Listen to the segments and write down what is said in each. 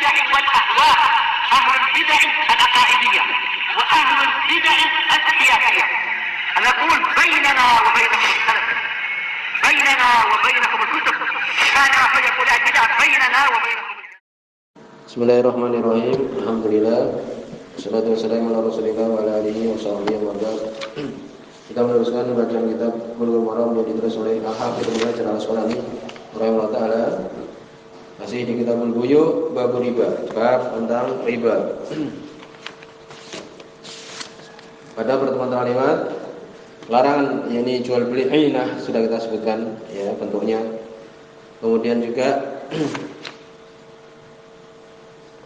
البدع والأهواء، أهل البدع العقائدية وأهل البدع السياسية. نقول بيننا وبينكم السلف، بيننا وبينكم الكتب، كان فيقول البدع بيننا وبينكم. Bismillahirrahmanirrahim. Alhamdulillah. Wassalatu wassalamu ala Rasulillah wa ala alihi wa sahbihi wa sallam. Kita meneruskan bacaan kitab Bulughul Maram yang ditulis oleh Al-Hafidz Ibnu Hajar Al-Asqalani rahimahullah taala. Masih di Kitabul Buyu' bab riba, bab tentang riba. Pada pertemuan terlewat, larangan yakni jual beli ainah sudah kita sebutkan ya bentuknya. Kemudian juga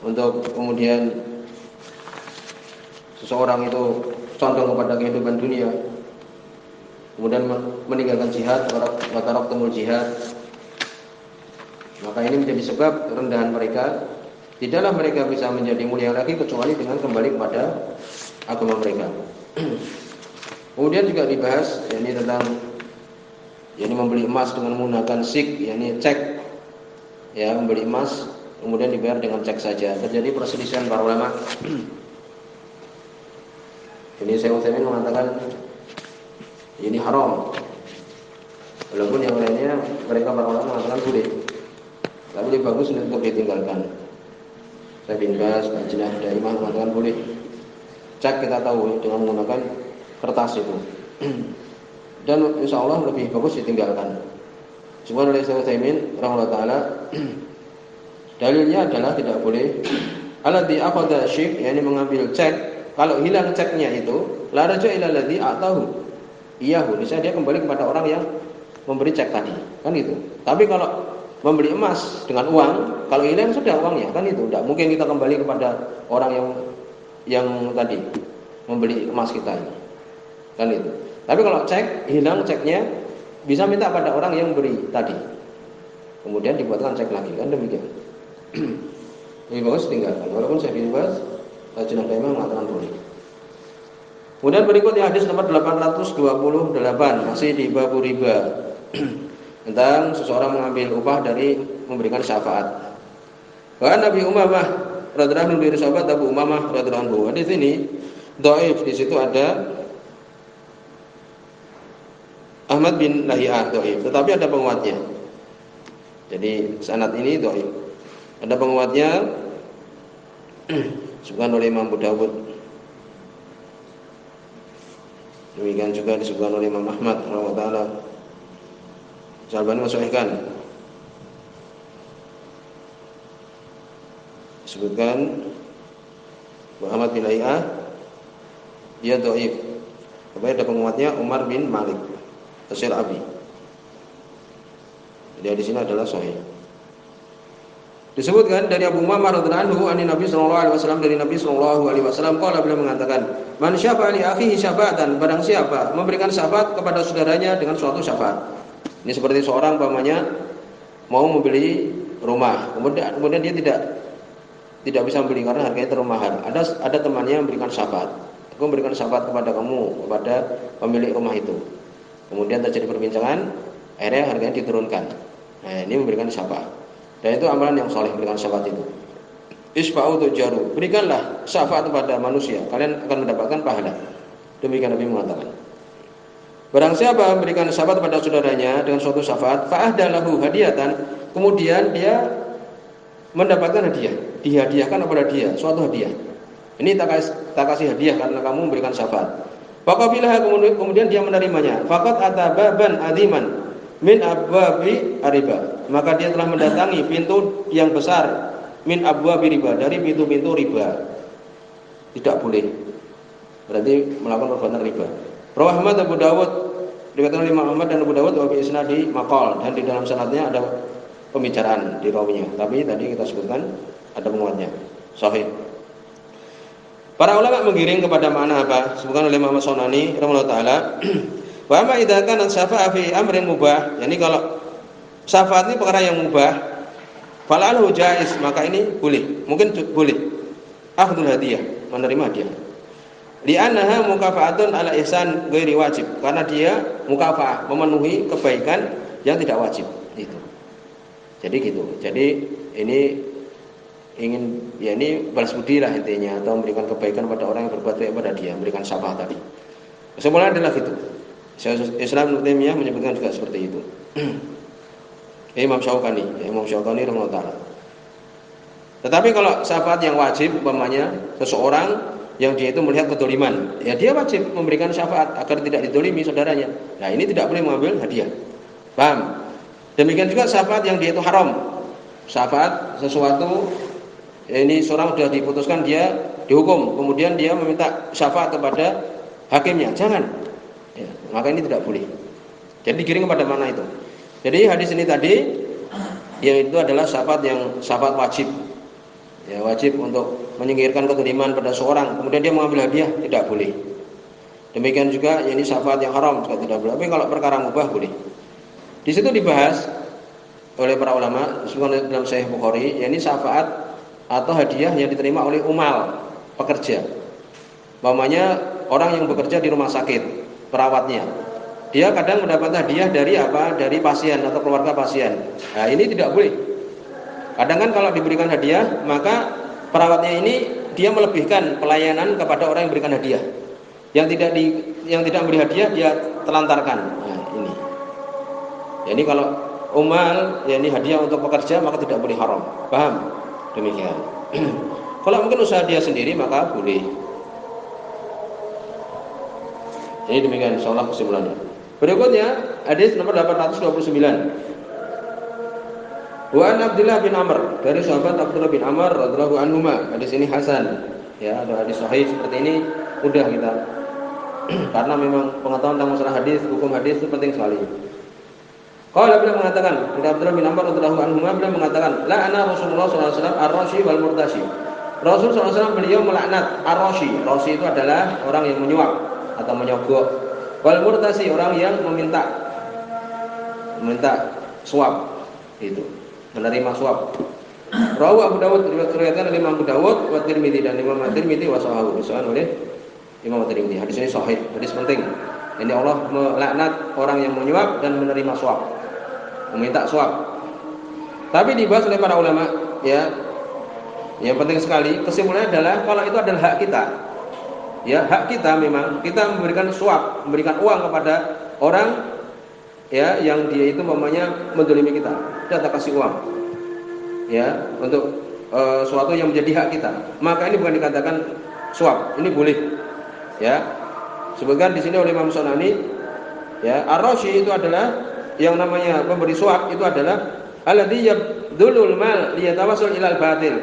untuk kemudian seseorang itu condong kepada kehidupan dunia, kemudian meninggalkan jihad, wataraktumul jihad, maka ini menjadi sebab kerendahan mereka. Tidaklah mereka bisa menjadi mulia lagi kecuali dengan kembali kepada agama mereka. Kemudian juga dibahas yakni tentang yakni membeli emas dengan menggunakan sik, yakni cek, ya membeli emas kemudian dibayar dengan cek saja. Terjadi perselisihan para ulama. Ini Syekh Utsaimin mengatakan ini haram. Walaupun yang lainnya mereka para ulama mengatakan boleh. Tapi lebih bagus untuk ditinggalkan. Syekh bin Baz, Lajnah Daimah mengatakan boleh. Cek kita tahu dengan menggunakan kertas itu. Dan insya Allah lebih bagus ditinggalkan. Cuma oleh Syekh Utsaimin rahimahullah taala dalilnya adalah tidak boleh alladzi akhadha syik, yakni mengambil cek, kalau hilang ceknya itu la raja ila alladzi atahu iyahu, bisa dia kembali kepada orang yang memberi cek tadi, kan itu. Tapi kalau membeli emas dengan uang, kalau hilang sudah uangnya, kan itu. Tidak mungkin kita kembali kepada orang yang tadi membeli emas kita ini, kan itu. Tapi kalau cek hilang ceknya, bisa minta pada orang yang beri tadi, kemudian dibuatkan cek lagi, kan demikian. Lebih bagus tinggalkan. Walaupun saya dibahas Lajnah Daimah mengatakan boleh. Kemudian berikutnya hadis nomor 828, masih di bab riba, tentang seseorang mengambil upah dari memberikan syafaat. Bahkan Nabi Umamah radhiyallahu anhu dari sahabat Abu Umamah radhiyallahu anhu. Hadis ini dhaif, di situ ada Ahmad bin Lahiyah dhaif, tetapi ada penguatnya. Jadi sanad ini dhaif. Ada penguatnya disebutkan oleh Imam Abu Dawud. Demikian juga disebutkan oleh Imam Ahmad rahimahullah taala. Syalbani mensahihkan. Disebutkan Muhammad bin Lahiyah dia dhaif. Kemudian ada penguatnya Umar bin Malik As-Silabi. Jadi di sini adalah sahih. Disebutkan dari Abu Umamah radhiyallahu anhu Nabi sallallahu alaihi wasallam, dari Nabi sallallahu alaihi wasallam qala, beliau mengatakan, "Man syafa'a li akhihi syafa'atan," barang siapa memberikan syafaat kepada saudaranya dengan suatu syafaat. Ini seperti seorang umpamanya mau membeli rumah, kemudian dia tidak bisa membeli karena harganya terlalu mahal. Ada temannya yang memberikan syafaat. Aku memberikan syafaat kepada kamu, kepada pemilik rumah itu. Kemudian terjadi perbincangan, akhirnya harganya diturunkan. Nah, ini memberikan syafaat. Dan itu amalan yang saleh, memberikan syafaat itu. Isfa'u tujaru, berikanlah syafaat kepada manusia, kalian akan mendapatkan pahala. Demikian Nabi mengatakan. Barang siapa memberikan syafaat kepada saudaranya dengan suatu syafaat, fa'ahdalahu hadiyatan, kemudian dia mendapatkan hadiah, dihadiahkan kepada dia suatu hadiah. Ini tak kasih hadiah karena kamu memberikan syafaat. Faqabilaha, kemudian dia menerimanya. Faqad atababan aziman min abwabi riba, maka dia telah mendatangi pintu yang besar min abwabi riba, dari pintu-pintu riba. Tidak boleh, berarti melakukan perbuatan riba. Rawah Ahmad Abu Dawud, dikatakan oleh Imam Ahmad dan Abu Dawud wa bi isnadi maqal, dan di dalam sanadnya ada pembicaraan di rawinya, tapi tadi kita sebutkan ada penguatnya, sahih. Para ulama menggiring kepada makna apa? Sebutkan oleh Imam Sunani rahimahullah taala. Wa ma idza kana syafa'a fi amrin mubah, yani kalau syafaat ini perkara yang mubah, falalahu jaiz, maka ini boleh, mungkin boleh. Akhdul hadiyah, menerima hadiah. Li'annaha mukafa'atun ala ihsan ghairi wajib, karena dia mukafa'ah, memenuhi kebaikan yang tidak wajib itu. Jadi gitu. Jadi ini ingin ya ini balas budi lah intinya, atau memberikan kebaikan pada orang yang berbuat baik pada dia, memberikan syafaat tadi. Kesimpulannya adalah gitu. Islam Ibnu Taimiyah menyebutkan juga seperti itu. Imam Syaukani rahimahullah taala. Tetapi kalau syafaat yang wajib, umpamanya seseorang yang dia itu melihat kedoliman, ya dia wajib memberikan syafaat agar tidak didolimi saudaranya. Nah ini tidak boleh mengambil hadiah. Paham? Demikian juga syafaat yang dia itu haram. Syafaat sesuatu, ini seorang sudah diputuskan dia dihukum, kemudian dia meminta syafaat kepada hakimnya, jangan. Ya, maka ini tidak boleh. Jadi digiring kepada mana itu? Jadi hadis ini tadi, yaitu adalah syafaat wajib. Ya, wajib untuk menyingkirkan kedoliman pada seorang, kemudian dia mengambil hadiah, tidak boleh. Demikian juga ini syafaat yang haram juga tidak boleh. Tapi kalau perkara mubah boleh. Di situ dibahas oleh para ulama disebutkan dalam Sahih Bukhari, yakni syafaat atau hadiah yang diterima oleh umal, pekerja. Umpamanya orang yang bekerja di rumah sakit, perawatnya, dia kadang mendapat hadiah dari apa? Dari pasien atau keluarga pasien. Nah, ini tidak boleh. Kadang kan kalau diberikan hadiah, maka perawatnya ini dia melebihkan pelayanan kepada orang yang berikan hadiah. Yang tidak memberi hadiah dia telantarkan. Nah, ini. Jadi kalau umal, ya ini hadiah untuk pekerja, maka tidak boleh haram. Paham? Demikian. Kalau mungkin usaha dia sendiri, maka boleh. Jadi demikian insyaallah kesimpulannya. Berikutnya hadis nomor 829. Wa an Abdullah bin Amr, dari sahabat Abdullah bin Amr radhiyallahu anhu. Hadis ini hasan. Ya, ada hadis sahih seperti ini mudah kita. Karena memang pengetahuan tentang masalah hadis, hukum hadis itu penting sekali. Qala beliau mengatakan, dari Abdullah bin Amr radhiyallahu anhu beliau mengatakan, la'ana Rasulullah sallallahu alaihi wasallam ar-rashi wal murtashi. Rasul sallallahu alaihi wasallam beliau melaknat ar-rashi. Rashi itu adalah orang yang menyuap atau menyogok. Wal murtasi, orang yang meminta suap, itu menerima suap. Rawu Abu Dawud, diriwayatkan oleh Imam Abu Dawud, wa Tirmidzi, dan Imam Tirmidzi wa sahahu, disahkan oleh Imam Tirmidzi. Hadis ini sahih, hadis penting. Ini Allah melaknat orang yang menyuap dan menerima suap, meminta suap. Tapi dibahas oleh para ulama, ya, yang penting sekali. Kesimpulannya adalah kalau itu adalah hak kita. Ya, hak kita memang kita memberikan suap, memberikan uang kepada orang ya yang dia itu mamanya mendolimi kita. Kita kasih uang. Ya, untuk suatu yang menjadi hak kita. Maka ini bukan dikatakan suap, ini boleh. Ya. Sebutkan di sini oleh Imam Sunani, ya, ar-rashi itu adalah yang namanya pemberi suap itu adalah alladzi yabdulul mal liyatawassul ilal batil.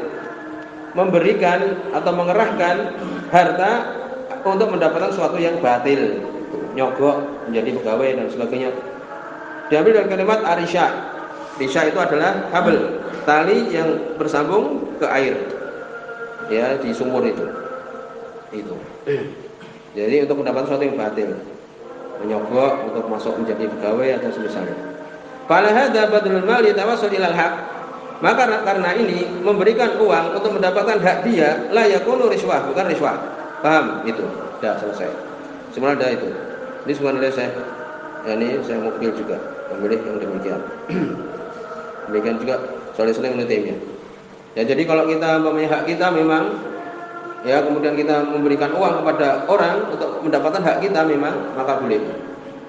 Memberikan atau mengerahkan harta untuk mendapatkan sesuatu yang batil, nyogok, menjadi pegawai dan sebagainya. Diambil dari kalimat arisha. Risha itu adalah kabel, tali yang bersambung ke air, ya, di sumur itu. Jadi untuk mendapatkan sesuatu yang batil, menyogok untuk masuk menjadi pegawai atau semisalnya. Fala hadza badlul mal yatawassul ilal haq. Maka karena ini memberikan uang untuk mendapatkan hak dia, la yakunu riswah, bukan riswah. Paham? Itu sudah selesai. Sebenarnya ada itu. Ini sebenarnya saya mukbil juga memilih yang demikian. Demikian juga Shalih Ibnu Taimiyah. Ya, jadi kalau kita mempunyai hak kita memang, ya, kemudian kita memberikan uang kepada orang untuk mendapatkan hak kita memang, maka boleh.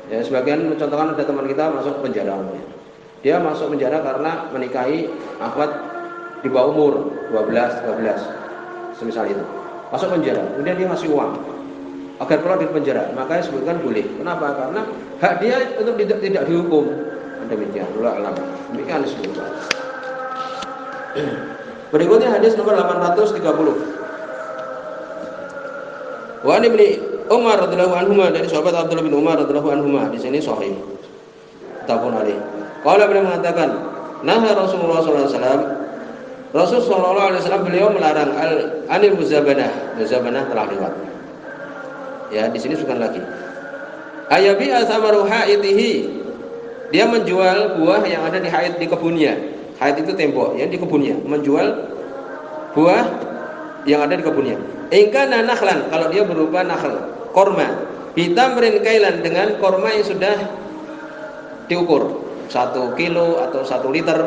Ya, sebagian mencontohkan ada teman kita masuk penjara. Dia masuk penjara karena menikahi akhwat di bawah umur 12, semisal itu. Masuk penjara, kemudian dia ngasih uang agar keluar dari penjara, maka disebutkan boleh. Kenapa? Karena hak dia untuk tidak dihukum. Demikian, Allah alam. Demikian disebutkan. Berikutnya hadis nomor 830. Wa an Ibnu Umar radhiyallahu anhu, dari sahabat Abdullah bin Umar radhiyallahu anhu. Di sini sahih. Tafsir alaih. Qala beliau mengatakan, naha Rasulullah sallallahu alaihi wasallam. Rasul sallallahu alaihi wasallam beliau melarang anil muzabanah. Muzabanah telah lewat. Ya, di sini bukan lagi. Ayabi asamaru haitihi. Dia menjual buah yang ada di haid, di kebunnya. Haid itu tembok, yang di kebunnya. Menjual buah yang ada di kebunnya. Ingkana nakhlan, kalau dia berupa nakhl, korma. Bitamrin kailan, dengan korma yang sudah diukur 1 kilo atau 1 liter.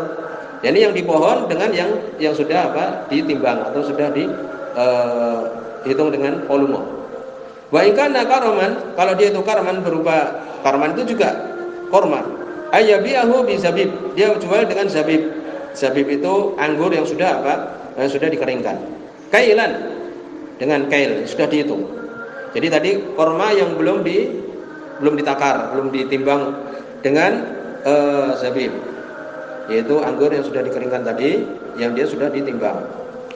Jadi yang di pohon dengan yang sudah ditimbang atau sudah dihitung dengan volume. Wa in kana karaman, kalau dia itu karman berupa karman itu juga korma. Ayyabi'ahu bi zabib, dia jual dengan zabib. Zabib itu anggur yang sudah Yang sudah dikeringkan. Kailan, dengan kail sudah dihitung. Jadi tadi korma yang belum ditakar, belum ditimbang dengan zabib, yaitu anggur yang sudah dikeringkan tadi, yang dia sudah ditimbang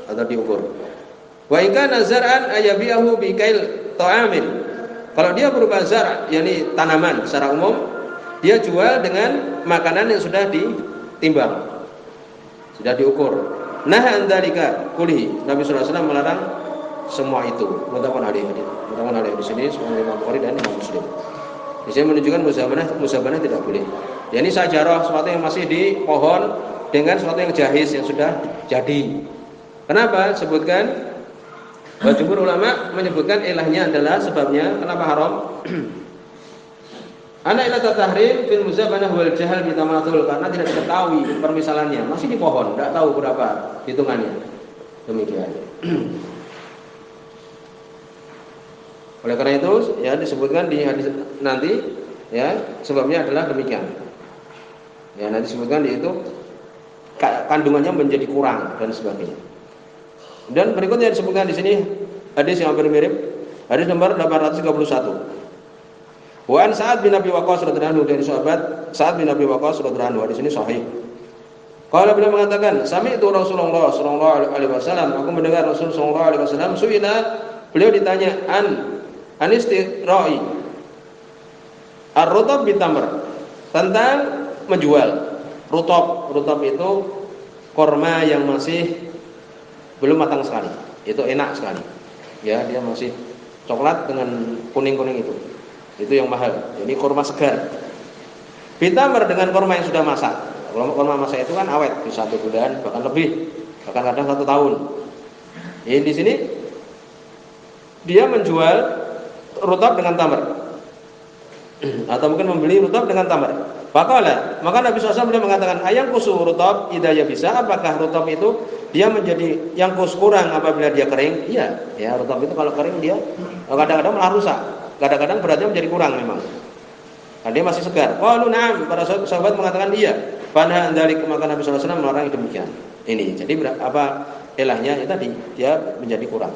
atau diukur. Wa in kana zar'an ayabi'ahu bi kail ta'amin. Kalau dia berupa zar', yakni tanaman secara umum, dia jual dengan makanan yang sudah ditimbang, sudah diukur. Nah, andalika kulli. Nabi sallallahu alaihi wasallam melarang semua itu. Muttafaqun alaihi. Di sini semua Imam Bukhari dan Imam Muslim. Di sini menunjukkan muzabanah tidak boleh. Ya, ini sajarah, sesuatu yang masih di pohon dengan sesuatu yang jahiz yang sudah jadi. Kenapa? Sebutkan jumhur ulama menyebutkan ilahnya adalah sebabnya kenapa haram. Ana ila tahrim fil muzabanah wal jahal bi tamathul, karena tidak diketahui permisalannya, masih di pohon, tidak tahu berapa hitungannya. Demikian. Oleh karena itu ya disebutkan di hadis nanti ya sebabnya adalah demikian. Ya nanti disebutkan di itu kandungannya menjadi kurang dan sebagainya. Dan berikutnya disebutkan di sini hadis yang hampir mirip, hadis nomor 831. Wa an Sa'ad bin Abi Waqqas radhiyallahu anhu, dari sahabat Sa'ad bin Abi Waqqas radhiyallahu anhu, hadis ini sahih. Kalau beliau mengatakan, sami'tu Rasulullah sallallahu alaihi wasallam, aku mendengar Rasul sallallahu alaihi wasallam, su'ila, beliau ditanya anistirai ar-rutab bitamr, tentang menjual rutab. Rutab itu korma yang masih belum matang sekali, itu enak sekali ya, dia masih coklat dengan kuning-kuning itu yang mahal. Jadi korma segar. Bitamr dengan korma yang sudah masak. Kalau korma masak itu kan awet, bisa 1 bulan bahkan lebih, bahkan kadang 1 tahun. Ini di sini dia menjual rutab dengan tamar, atau mungkin membeli rutab dengan tamar. Faqala, maka Nabi SAW beliau mengatakan, ayang kusu rutab idaya bisa, apakah rutab itu dia menjadi yang kurang apabila dia kering? Iya, ya rutab itu kalau kering dia kadang-kadang malah rusak, kadang-kadang beratnya menjadi kurang memang. Nah, dia masih segar. Qalu na'am, para sahabat mengatakan iya. Pada dzalik, maka Nabi SAW melarang demikian. Ini, jadi apa ilahnya ya tadi, dia menjadi kurang.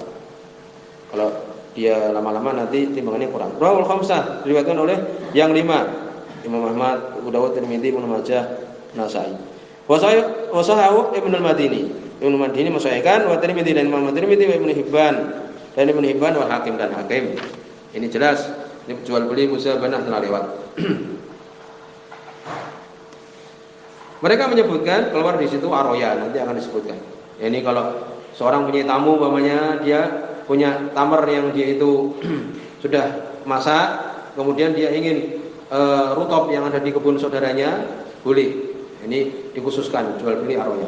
Kalau dia lama-lama nanti timbangannya kurang. Rawahul khamsah, diriwayatkan oleh yang 5. Imam Ahmad, Abu Dawud, Tirmidzi, Ibnu Majah, Nasa'i. Wasahahu Ibnu al-Madini. Ibnu al-Madini mensahihkan, wa Tirmidzi dan Imam Tirmidzi, wa Ibnu Hibban dan Ibnu Hibban, wa Hakim dan Hakim. Ini jelas, ini jual beli muzabanah telah lewat. Mereka menyebutkan keluar di situ aroya, nanti akan disebutkan. Ini kalau seorang punya tamu, umpamanya dia punya tamar yang dia itu sudah masak, kemudian dia ingin rutab yang ada di kebun saudaranya, boleh. Ini dikhususkan jual beli aroya.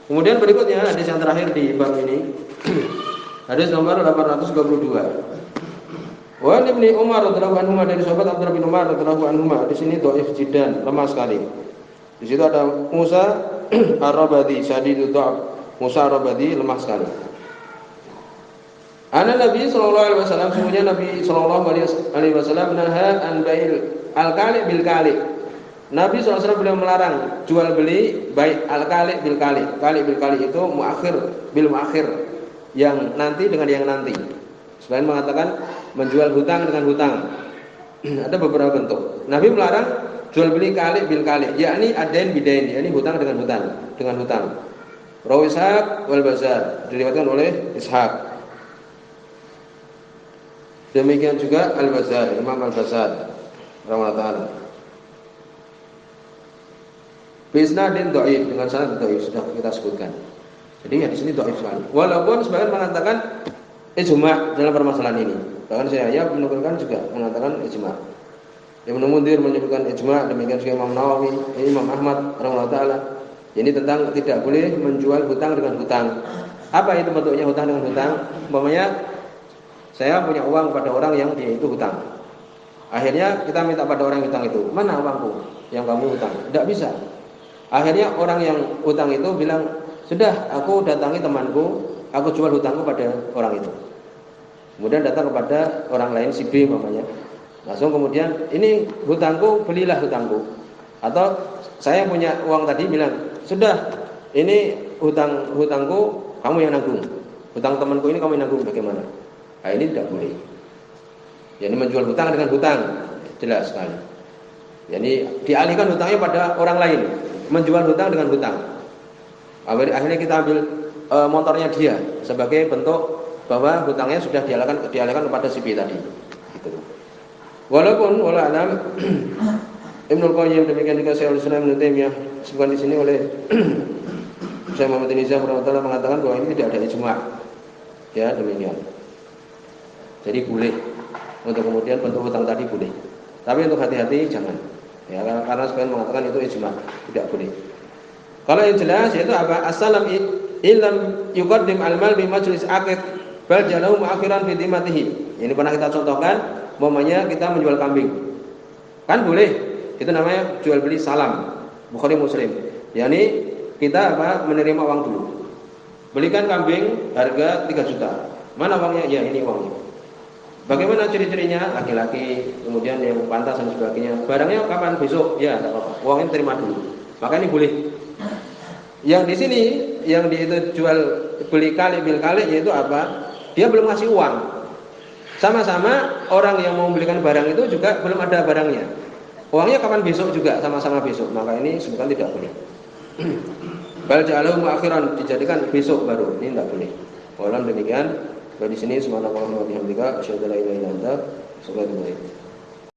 Kemudian berikutnya hadis yang terakhir di bab ini, hadis nomor 822. Wa Ibnu Umar radhiyallahu anhu, dari sahabat Abdullah bin Umar radhiyallahu anhu, di sini dhaif jiddan, lemah sekali. Di situ ada Musa Ar-Rabadi, syadidud dha'f. Musa Ar-Rabadi lemah sekali. Ana Nabi sallallahu alaihi wasallam, sungguhnya Nabi sallallahu alaihi wasallam naha an bai'il al-kali bil kali. Nabi sallallahu alaihi wasallam beliau melarang jual beli bai' al-kali bil kali. Kali bil kali itu muakhir bil muakhir, yang nanti dengan yang nanti. Selain mengatakan menjual hutang dengan hutang. Ada beberapa bentuk. Nabi melarang jual beli kali bil kali, yakni adain bidain, yakni hutang dengan hutang. Rawi Ishaq wal Bazar, diriwayatkan oleh Ishaq. Demikian juga Al-Bazar, Imam Al-Bazar rahimahullah. Bisnadin dhaif, dengan sanad dhaif sudah kita sebutkan. Jadi ya di sini dhaif sekali. Walaupun sebagian mengatakan ijma' dalam permasalahan ini. Bahkan saya menukilkan juga mengatakan ijma'. Ibnu Munzir menyebutkan ijma', demikian juga Imam Nawawi, Imam Ahmad rahimahullah taala. Ini tentang tidak boleh menjual hutang dengan hutang. Apa itu bentuknya hutang dengan hutang? Umpamanya saya punya uang pada orang yang dia itu hutang. Akhirnya kita minta pada orang yang hutang itu, mana uangku? yang kamu hutang. Tidak bisa. Akhirnya orang yang hutang itu bilang, sudah aku datangi temanku, aku jual hutangku pada orang itu. Kemudian datang kepada orang lain si B namanya. Langsung kemudian, ini hutangku, belilah hutangku. Atau saya punya uang tadi bilang, sudah ini hutangku kamu yang nanggung. Hutang temanku ini kamu yang nanggung, bagaimana? Nah, ini tidak boleh. Jadi menjual hutang dengan hutang, jelas sekali. Jadi dialihkan hutangnya pada orang lain, menjual hutang dengan hutang. Akhirnya kita ambil motornya dia sebagai bentuk bahwa hutangnya sudah dialihkan kepada si B tadi. Gitu. Walaupun wala alam Ibnul Qayyim, demikian juga Syekhul Islam Ibnu Taimiyah disebutkan di sini oleh Syekh Muhammad bin Izah rahimahullah mengatakan bahwa ini tidak ada ijma'. Ya, demikian. Jadi boleh untuk kemudian bentuk hutang tadi boleh. Tapi untuk hati-hati jangan. Ya, karena sebagian mengatakan itu ijma', tidak boleh. Kalau yang jelas yaitu apa? As-salam illam yuqaddim al-mal bi majlis aqd bal jalahu mu'akhiran fi dimatihi. Ini pernah kita contohkan, umpamanya kita menjual kambing. Kan boleh. Itu namanya jual beli salam. Bukhari Muslim. Yani kita menerima uang dulu. Belikan kambing harga 3 juta. Mana uangnya? Ya, ini uangnya. Bagaimana ciri-cirinya? Laki-laki, kemudian yang pantas dan sebagainya. Barangnya kapan? Besok? Ya, tidak apa-apa. Uangnya terima dulu. Maka ini boleh. Yang di sini, yang di itu jual beli kali bil kali, yaitu apa? Dia belum ngasih uang. Sama-sama orang yang mau membelikan barang itu juga belum ada barangnya. Uangnya kapan? Besok juga, sama-sama besok. Maka ini sebutkan tidak boleh. Bal ja'alahu mu'akhiran, dijadikan besok baru. Ini tidak boleh. Walau demikian, di sini subhanallah wa bihamdika asyhadu an la ilaha illa anta astaghfiruka wa atubu ilaik.